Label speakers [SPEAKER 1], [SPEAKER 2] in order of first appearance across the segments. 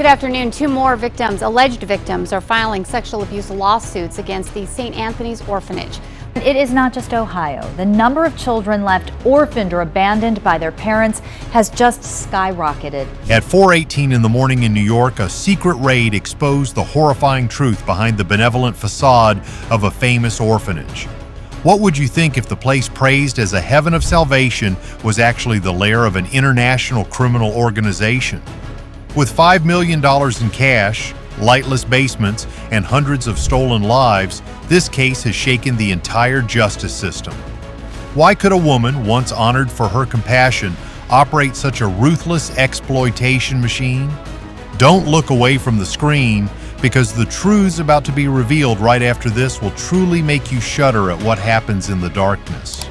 [SPEAKER 1] Good afternoon. Two more victims, alleged victims, are filing sexual abuse lawsuits against the St. Anthony's Orphanage.
[SPEAKER 2] It is not just Ohio. The number of children left orphaned or abandoned by their parents has just skyrocketed.
[SPEAKER 3] At 4:18 in the morning in New York, a secret raid exposed the horrifying truth behind the benevolent facade of a famous orphanage. What would you think if the place praised as a heaven of salvation was actually the lair of an international criminal organization? With $5 million in cash, lightless basements, and hundreds of stolen lives, this case has shaken the entire justice system. Why could a woman, once honored for her compassion, operate such a ruthless exploitation machine? Don't look away from the screen, because the truths about to be revealed right after this will truly make you shudder at what happens in the darkness.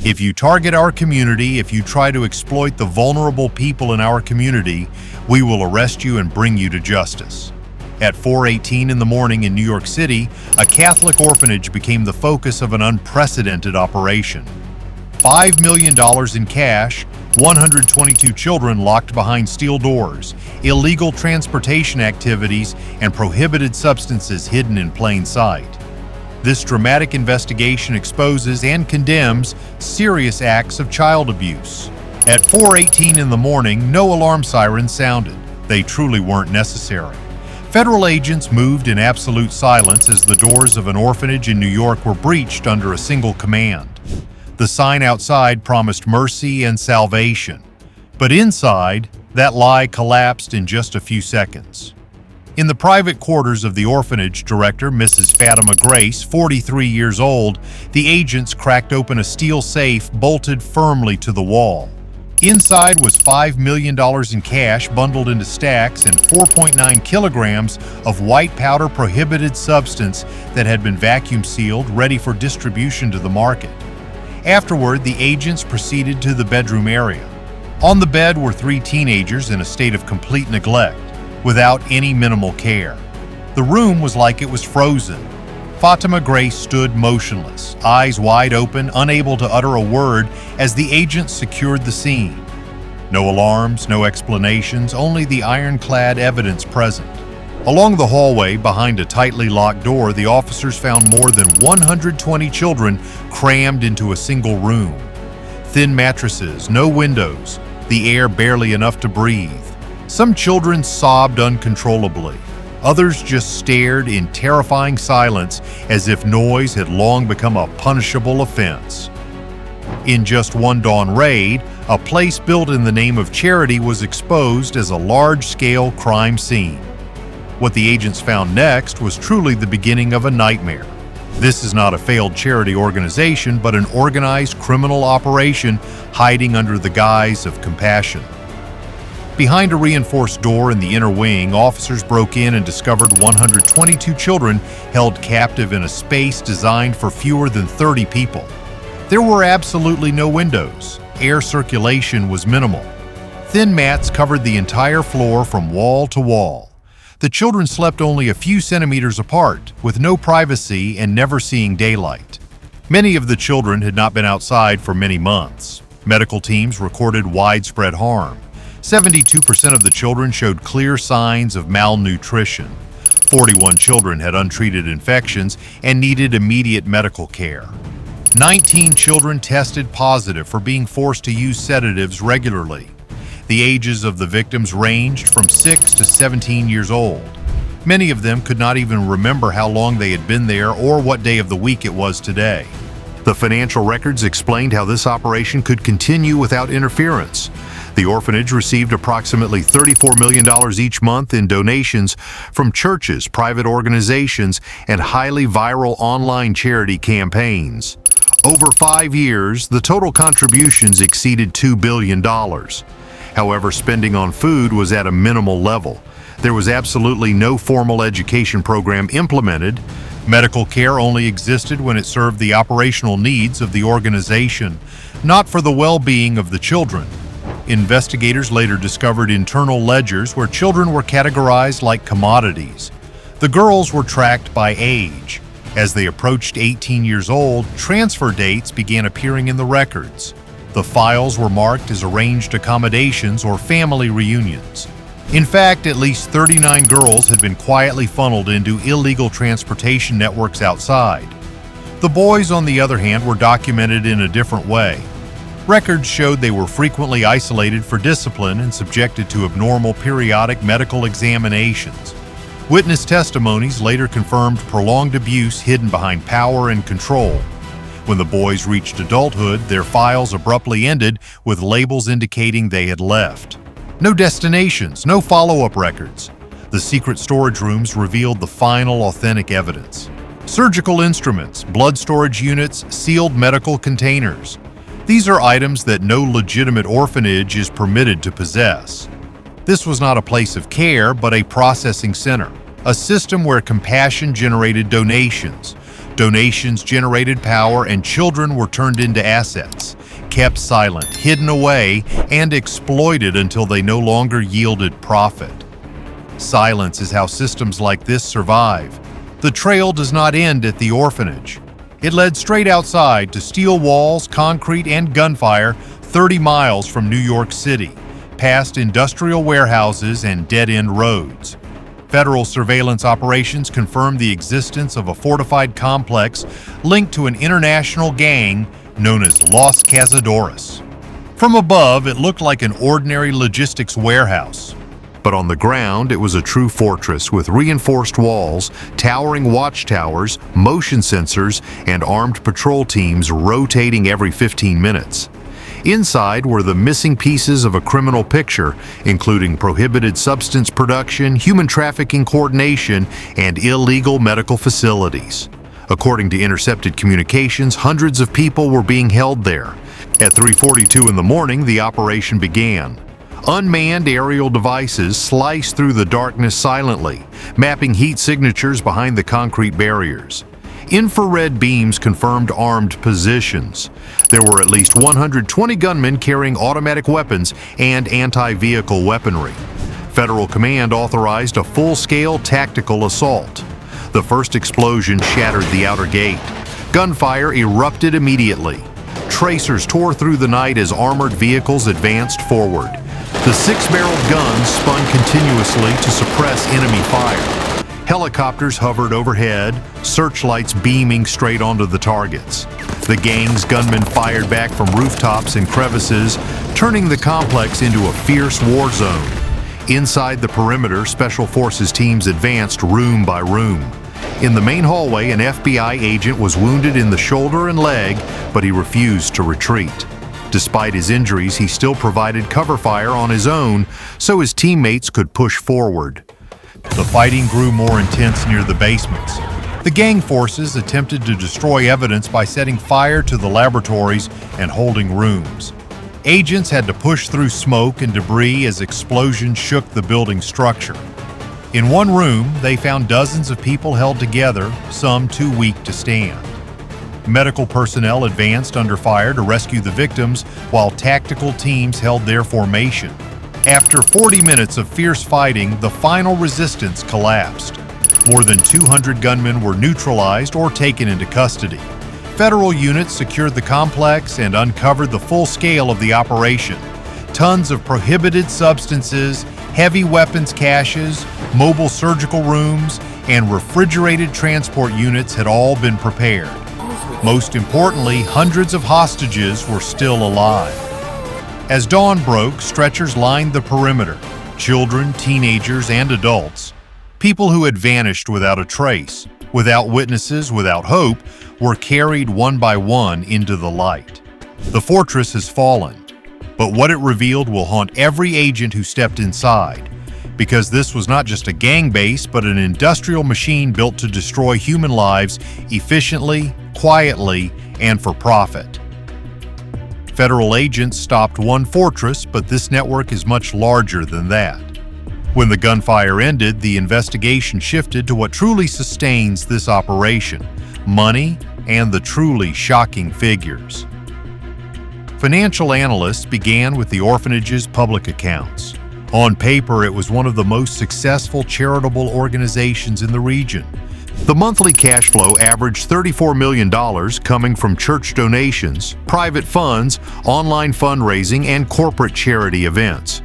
[SPEAKER 3] If you target our community, if you try to exploit the vulnerable people in our community, we will arrest you and bring you to justice. At 4:18 in the morning in New York City, a Catholic orphanage became the focus of an unprecedented operation. $5 million in cash, 122 children locked behind steel doors, illegal transportation activities, and prohibited substances hidden in plain sight. This dramatic investigation exposes and condemns serious acts of child abuse. At 4:18 in the morning, no alarm sirens sounded. They truly weren't necessary. Federal agents moved in absolute silence as the doors of an orphanage in New York were breached under a single command. The sign outside promised mercy and salvation. But inside, that lie collapsed in just a few seconds. In the private quarters of the orphanage director, Mrs. Fatima Grace, 43 years old, the agents cracked open a steel safe bolted firmly to the wall. Inside was $5 million in cash bundled into stacks and 4.9 kilograms of white powder prohibited substance that had been vacuum sealed, ready for distribution to the market. Afterward, the agents proceeded to the bedroom area. On the bed were 3 teenagers in a state of complete neglect, without any minimal care. The room was like it was frozen. Fatima Grace stood motionless, eyes wide open, unable to utter a word as the agents secured the scene. No alarms, no explanations, only the ironclad evidence present. Along the hallway, behind a tightly locked door, the officers found more than 120 children crammed into a single room. Thin mattresses, no windows, the air barely enough to breathe. Some children sobbed uncontrollably. Others just stared in terrifying silence as if noise had long become a punishable offense. In just one dawn raid, a place built in the name of charity was exposed as a large-scale crime scene. What the agents found next was truly the beginning of a nightmare. This is not a failed charity organization, but an organized criminal operation hiding under the guise of compassion. Behind a reinforced door in the inner wing, officers broke in and discovered 122 children held captive in a space designed for fewer than 30 people. There were absolutely no windows. Air circulation was minimal. Thin mats covered the entire floor from wall to wall. The children slept only a few centimeters apart, with no privacy and never seeing daylight. Many of the children had not been outside for many months. Medical teams recorded widespread harm. 72% of the children showed clear signs of malnutrition. 41 children had untreated infections and needed immediate medical care. 19 children tested positive for being forced to use sedatives regularly. The ages of the victims ranged from 6 to 17 years old. Many of them could not even remember how long they had been there or what day of the week it was today. The financial records explained how this operation could continue without interference. The orphanage received approximately $34 million each month in donations from churches, private organizations, and highly viral online charity campaigns. Over 5 years, the total contributions exceeded $2 billion. However, spending on food was at a minimal level. There was absolutely no formal education program implemented. Medical care only existed when it served the operational needs of the organization, not for the well-being of the children. Investigators later discovered internal ledgers where children were categorized like commodities. The girls were tracked by age. As they approached 18 years old, transfer dates began appearing in the records. The files were marked as arranged accommodations or family reunions. In fact, at least 39 girls had been quietly funneled into illegal transportation networks outside. The boys, on the other hand, were documented in a different way. Records showed they were frequently isolated for discipline and subjected to abnormal periodic medical examinations. Witness testimonies later confirmed prolonged abuse hidden behind power and control. When the boys reached adulthood, their files abruptly ended with labels indicating they had left. No destinations, no follow-up records. The secret storage rooms revealed the final authentic evidence. Surgical instruments, blood storage units, sealed medical containers. These are items that no legitimate orphanage is permitted to possess. This was not a place of care, but a processing center, a system where compassion generated donations. Donations generated power, and children were turned into assets, kept silent, hidden away, and exploited until they no longer yielded profit. Silence is how systems like this survive. The trail does not end at the orphanage. It led straight outside to steel walls, concrete, and gunfire 30 miles from New York City, past industrial warehouses and dead-end roads. Federal surveillance operations confirmed the existence of a fortified complex linked to an international gang known as Los Cazadoris. From above, it looked like an ordinary logistics warehouse. But on the ground, it was a true fortress with reinforced walls, towering watchtowers, motion sensors, and armed patrol teams rotating every 15 minutes. Inside were the missing pieces of a criminal picture, including prohibited substance production, human trafficking coordination, and illegal medical facilities. According to intercepted communications, hundreds of people were being held there. At 3:42 in the morning, the operation began. Unmanned aerial devices sliced through the darkness silently, mapping heat signatures behind the concrete barriers. Infrared beams confirmed armed positions. There were at least 120 gunmen carrying automatic weapons and anti-vehicle weaponry. Federal command authorized a full-scale tactical assault. The first explosion shattered the outer gate. Gunfire erupted immediately. Tracers tore through the night as armored vehicles advanced forward. The six-barreled guns spun continuously to suppress enemy fire. Helicopters hovered overhead, searchlights beaming straight onto the targets. The gang's gunmen fired back from rooftops and crevices, turning the complex into a fierce war zone. Inside the perimeter, Special Forces teams advanced room by room. In the main hallway, an FBI agent was wounded in the shoulder and leg, but he refused to retreat. Despite his injuries, he still provided cover fire on his own so his teammates could push forward. The fighting grew more intense near the basements. The gang forces attempted to destroy evidence by setting fire to the laboratories and holding rooms. Agents had to push through smoke and debris as explosions shook the building structure. In one room, they found dozens of people held together, some too weak to stand. Medical personnel advanced under fire to rescue the victims while tactical teams held their formation. After 40 minutes of fierce fighting, the final resistance collapsed. More than 200 gunmen were neutralized or taken into custody. Federal units secured the complex and uncovered the full scale of the operation. Tons of prohibited substances, heavy weapons caches, mobile surgical rooms, and refrigerated transport units had all been prepared. Most importantly, hundreds of hostages were still alive. As dawn broke, stretchers lined the perimeter. Children, teenagers, and adults, people who had vanished without a trace, without witnesses, without hope, were carried one by one into the light. The fortress has fallen, but what it revealed will haunt every agent who stepped inside, because this was not just a gang base, but an industrial machine built to destroy human lives efficiently, quietly, and for profit. Federal agents stopped one fortress, but this network is much larger than that. When the gunfire ended, the investigation shifted to what truly sustains this operation: money and the truly shocking figures. Financial analysts began with the orphanage's public accounts. On paper, it was one of the most successful charitable organizations in the region. The monthly cash flow averaged $34 million coming from church donations, private funds, online fundraising, and corporate charity events.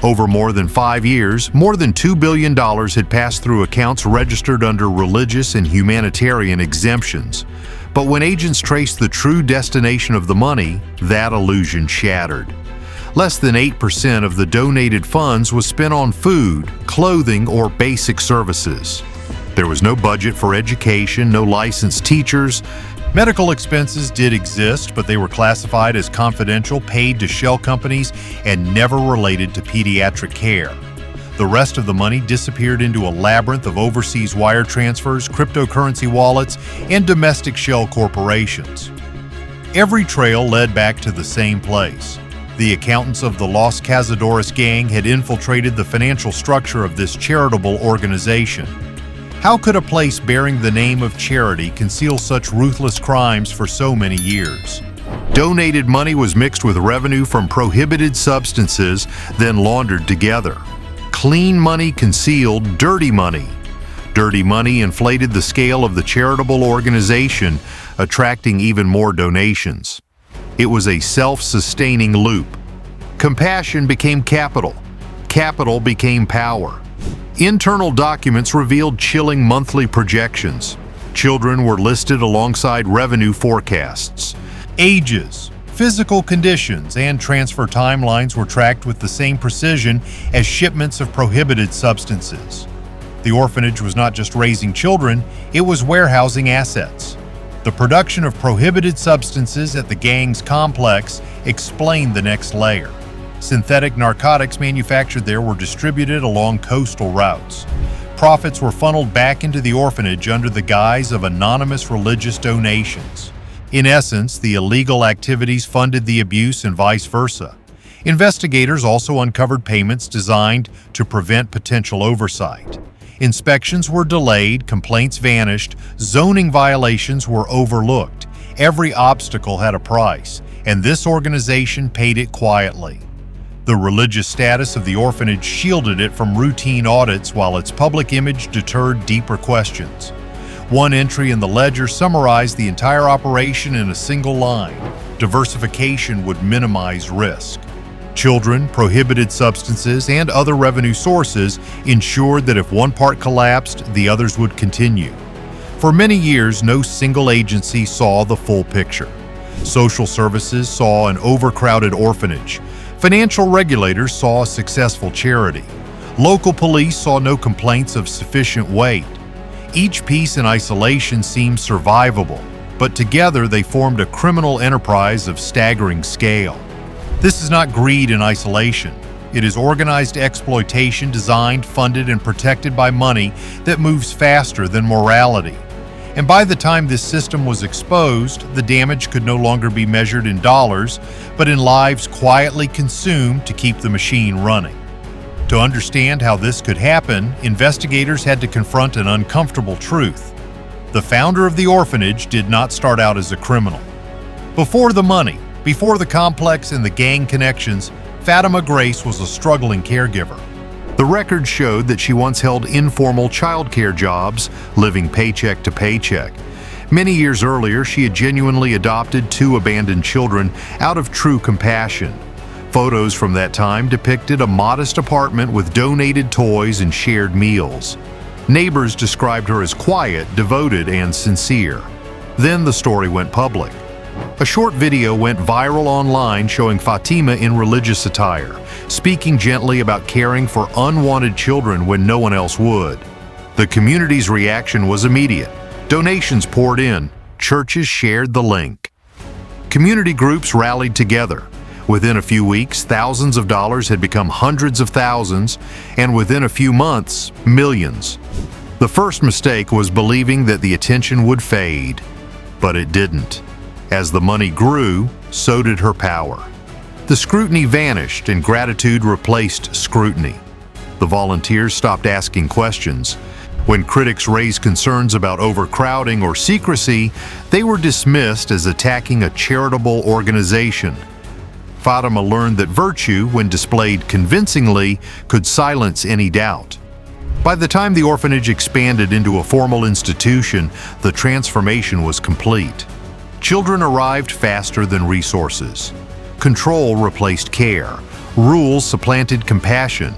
[SPEAKER 3] Over more than 5 years, more than $2 billion had passed through accounts registered under religious and humanitarian exemptions. But when agents traced the true destination of the money, that illusion shattered. Less than 8% of the donated funds was spent on food, clothing, or basic services. There was no budget for education, no licensed teachers. Medical expenses did exist, but they were classified as confidential, paid to shell companies, and never related to pediatric care. The rest of the money disappeared into a labyrinth of overseas wire transfers, cryptocurrency wallets, and domestic shell corporations. Every trail led back to the same place. The accountants of the Los Cazadoris gang had infiltrated the financial structure of this charitable organization. How could a place bearing the name of charity conceal such ruthless crimes for so many years? Donated money was mixed with revenue from prohibited substances, then laundered together. Clean money concealed dirty money. Dirty money inflated the scale of the charitable organization, attracting even more donations. It was a self-sustaining loop. Compassion became capital. Capital became power. Internal documents revealed chilling monthly projections. Children were listed alongside revenue forecasts. Ages, physical conditions, and transfer timelines were tracked with the same precision as shipments of prohibited substances. The orphanage was not just raising children, it was warehousing assets. The production of prohibited substances at the gang's complex explained the next layer. Synthetic narcotics manufactured there were distributed along coastal routes. Profits were funneled back into the orphanage under the guise of anonymous religious donations. In essence, the illegal activities funded the abuse and vice versa. Investigators also uncovered payments designed to prevent potential oversight. Inspections were delayed, complaints vanished, zoning violations were overlooked. Every obstacle had a price, and this organization paid it quietly. The religious status of the orphanage shielded it from routine audits while its public image deterred deeper questions. One entry in the ledger summarized the entire operation in a single line. Diversification would minimize risk. Children, prohibited substances, and other revenue sources ensured that if one part collapsed, the others would continue. For many years, no single agency saw the full picture. Social services saw an overcrowded orphanage. Financial regulators saw a successful charity. Local police saw no complaints of sufficient weight. Each piece in isolation seemed survivable, but together they formed a criminal enterprise of staggering scale. This is not greed in isolation. It is organized exploitation designed, funded, and protected by money that moves faster than morality. And by the time this system was exposed, the damage could no longer be measured in dollars, but in lives quietly consumed to keep the machine running. To understand how this could happen, investigators had to confront an uncomfortable truth. The founder of the orphanage did not start out as a criminal. Before the money, before the complex and the gang connections, Fatima Grace was a struggling caregiver. The record showed that she once held informal childcare jobs, living paycheck to paycheck. Many years earlier, she had genuinely adopted 2 abandoned children out of true compassion. Photos from that time depicted a modest apartment with donated toys and shared meals. Neighbors described her as quiet, devoted, and sincere. Then the story went public. A short video went viral online showing Fatima in religious attire, speaking gently about caring for unwanted children when no one else would. The community's reaction was immediate. Donations poured in. Churches shared the link. Community groups rallied together. Within a few weeks, thousands of dollars had become hundreds of thousands, and within a few months, millions. The first mistake was believing that the attention would fade, but it didn't. As the money grew, so did her power. The scrutiny vanished and gratitude replaced scrutiny. The volunteers stopped asking questions. When critics raised concerns about overcrowding or secrecy, they were dismissed as attacking a charitable organization. Fatima learned that virtue, when displayed convincingly, could silence any doubt. By the time the orphanage expanded into a formal institution, the transformation was complete. Children arrived faster than resources. Control replaced care. Rules supplanted compassion.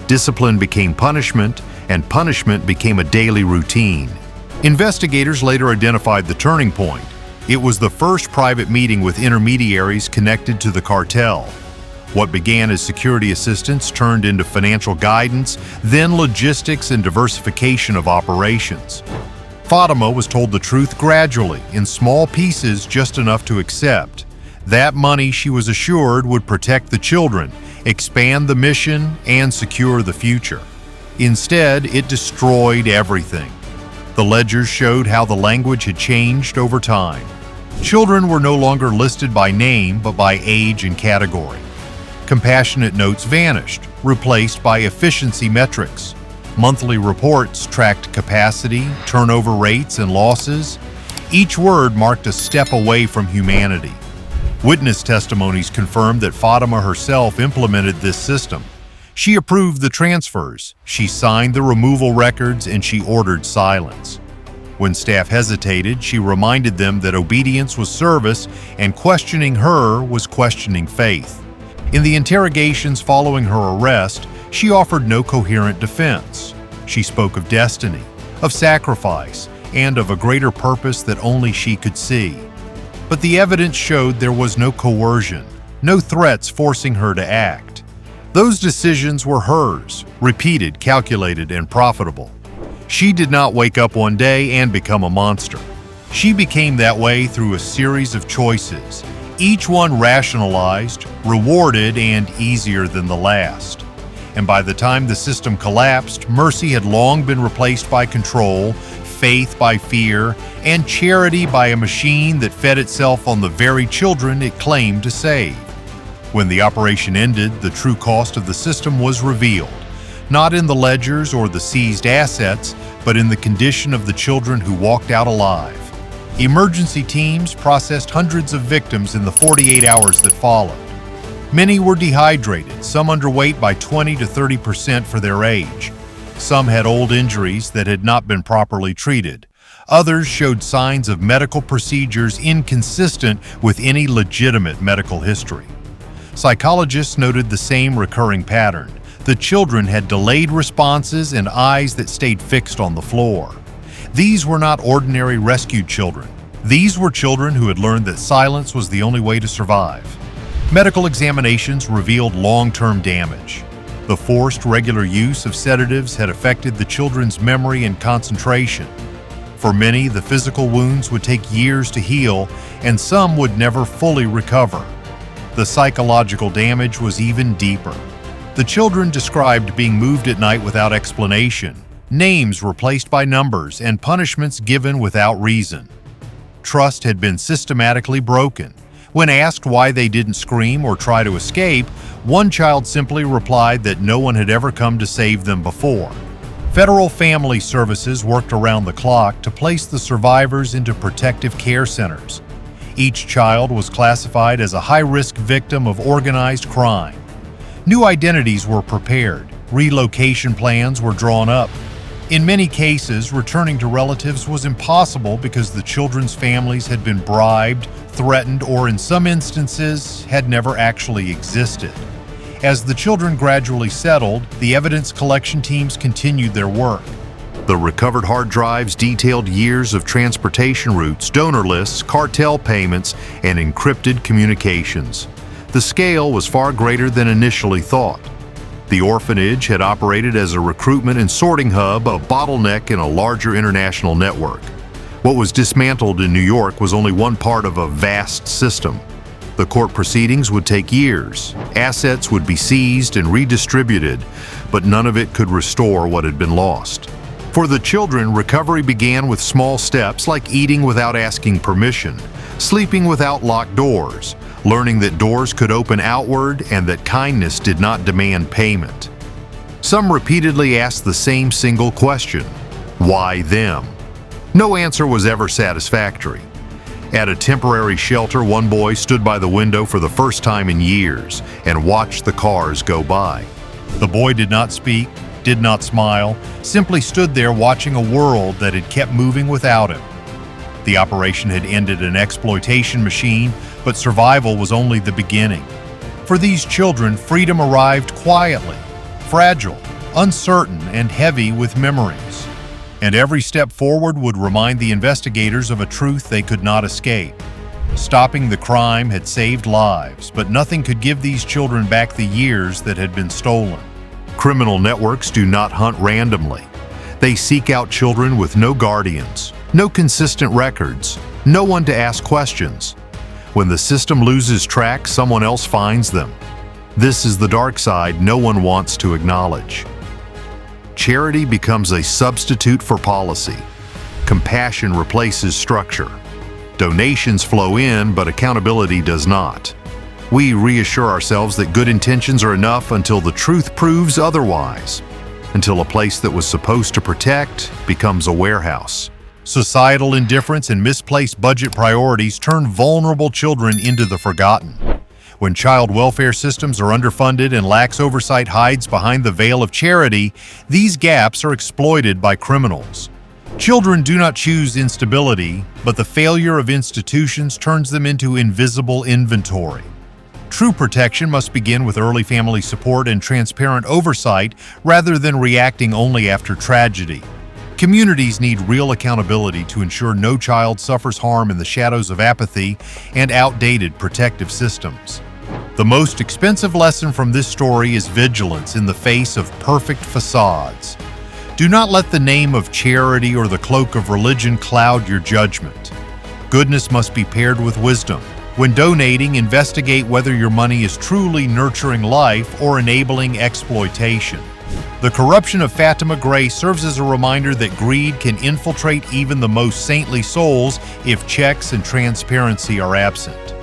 [SPEAKER 3] Discipline became punishment, and punishment became a daily routine. Investigators later identified the turning point. It was the first private meeting with intermediaries connected to the cartel. What began as security assistance turned into financial guidance, then logistics and diversification of operations. Fatima was told the truth gradually, in small pieces just enough to accept. That money, she was assured, would protect the children, expand the mission, and secure the future. Instead, it destroyed everything. The ledgers showed how the language had changed over time. Children were no longer listed by name, but by age and category. Compassionate notes vanished, replaced by efficiency metrics. Monthly reports tracked capacity, turnover rates, and losses. Each word marked a step away from humanity. Witness testimonies confirmed that Fatima herself implemented this system. She approved the transfers, she signed the removal records, and she ordered silence. When staff hesitated, she reminded them that obedience was service and questioning her was questioning faith. In the interrogations following her arrest, she offered no coherent defense. She spoke of destiny, of sacrifice, and of a greater purpose that only she could see. But the evidence showed there was no coercion, no threats forcing her to act. Those decisions were hers, repeated, calculated, and profitable. She did not wake up one day and become a monster. She became that way through a series of choices, each one rationalized, rewarded, and easier than the last. And by the time the system collapsed, mercy had long been replaced by control, faith by fear, and charity by a machine that fed itself on the very children it claimed to save. When the operation ended, the true cost of the system was revealed, not in the ledgers or the seized assets, but in the condition of the children who walked out alive. Emergency teams processed hundreds of victims in the 48 hours that followed. Many were dehydrated, some underweight by 20 to 30% for their age. Some had old injuries that had not been properly treated. Others showed signs of medical procedures inconsistent with any legitimate medical history. Psychologists noted the same recurring pattern. The children had delayed responses and eyes that stayed fixed on the floor. These were not ordinary rescued children. These were children who had learned that silence was the only way to survive. Medical examinations revealed long-term damage. The forced regular use of sedatives had affected the children's memory and concentration. For many, the physical wounds would take years to heal, and some would never fully recover. The psychological damage was even deeper. The children described being moved at night without explanation, names replaced by numbers, and punishments given without reason. Trust had been systematically broken. When asked why they didn't scream or try to escape, one child simply replied that no one had ever come to save them before. Federal Family Services worked around the clock to place the survivors into protective care centers. Each child was classified as a high-risk victim of organized crime. New identities were prepared, relocation plans were drawn up. In many cases, returning to relatives was impossible because the children's families had been bribed, threatened, or in some instances, had never actually existed. As the children gradually settled, the evidence collection teams continued their work. The recovered hard drives detailed years of transportation routes, donor lists, cartel payments, and encrypted communications. The scale was far greater than initially thought. The orphanage had operated as a recruitment and sorting hub, a bottleneck in a larger international network. What was dismantled in New York was only one part of a vast system. The court proceedings would take years. Assets would be seized and redistributed, but none of it could restore what had been lost. For the children, recovery began with small steps like eating without asking permission, sleeping without locked doors, learning that doors could open outward and that kindness did not demand payment. Some repeatedly asked the same single question: why them? No answer was ever satisfactory. At a temporary shelter, one boy stood by the window for the first time in years and watched the cars go by. The boy did not speak, did not smile, simply stood there watching a world that had kept moving without him. The operation had ended an exploitation machine, but survival was only the beginning. For these children, freedom arrived quietly, fragile, uncertain, and heavy with memories. And every step forward would remind the investigators of a truth they could not escape. Stopping the crime had saved lives, but nothing could give these children back the years that had been stolen. Criminal networks do not hunt randomly. They seek out children with no guardians, no consistent records, no one to ask questions. When the system loses track, someone else finds them. This is the dark side no one wants to acknowledge. Charity becomes a substitute for policy. Compassion replaces structure. Donations flow in, but accountability does not. We reassure ourselves that good intentions are enough until the truth proves otherwise, until a place that was supposed to protect becomes a warehouse. Societal indifference and misplaced budget priorities turn vulnerable children into the forgotten. When child welfare systems are underfunded and lax oversight hides behind the veil of charity, these gaps are exploited by criminals. Children do not choose instability, but the failure of institutions turns them into invisible inventory. True protection must begin with early family support and transparent oversight rather than reacting only after tragedy. Communities need real accountability to ensure no child suffers harm in the shadows of apathy and outdated protective systems. The most expensive lesson from this story is vigilance in the face of perfect facades. Do not let the name of charity or the cloak of religion cloud your judgment. Goodness must be paired with wisdom. When donating, investigate whether your money is truly nurturing life or enabling exploitation. The corruption of Fatima Gray serves as a reminder that greed can infiltrate even the most saintly souls if checks and transparency are absent.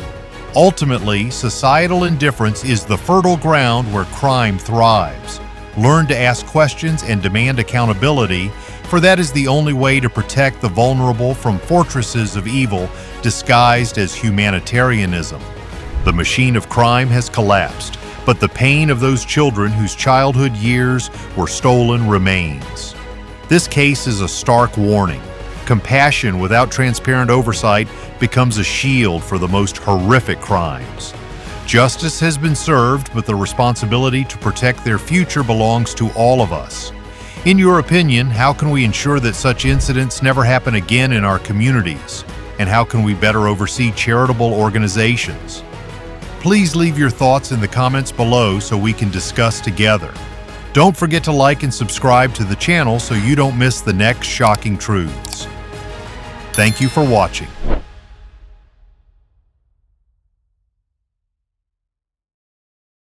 [SPEAKER 3] Ultimately, societal indifference is the fertile ground where crime thrives. Learn to ask questions and demand accountability, for that is the only way to protect the vulnerable from fortresses of evil disguised as humanitarianism. The machine of crime has collapsed, but the pain of those children whose childhood years were stolen remains. This case is a stark warning. Compassion without transparent oversight becomes a shield for the most horrific crimes. Justice has been served, but the responsibility to protect their future belongs to all of us. In your opinion, how can we ensure that such incidents never happen again in our communities? And how can we better oversee charitable organizations? Please leave your thoughts in the comments below so we can discuss together. Don't forget to like and subscribe to the channel so you don't miss the next shocking truths. Thank you for watching.